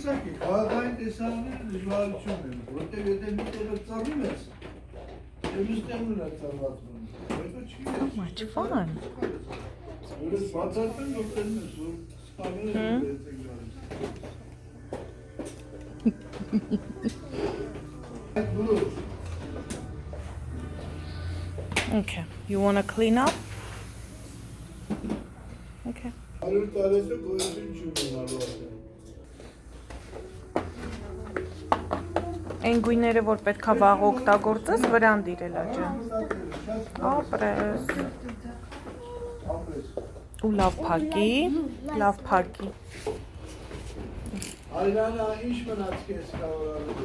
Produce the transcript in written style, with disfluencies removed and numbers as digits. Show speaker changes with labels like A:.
A: տեսակի, քաղաքային տեսանունի դժվարություն են, որտեղ եթե մի տեղը ծառում ես, եւ ուստեղն է ծառվածում։ Հետո չի։
B: How much fun.
A: Որս բացառում են օգտնում ես, որ սպանել են դեպք գալիս։
B: Okay, you want to clean up? Okay.
A: Հարյուր տարեթը գոյություն չունենալու ասեմ։
B: Այն գույները, որ պետք է վաղ օգտագործես, վրան դիրելա ջան։ Ապրես։ Ու լավ փակի, լավ փակի։
A: Այլանա, ինչ մնաց քեզ կարող։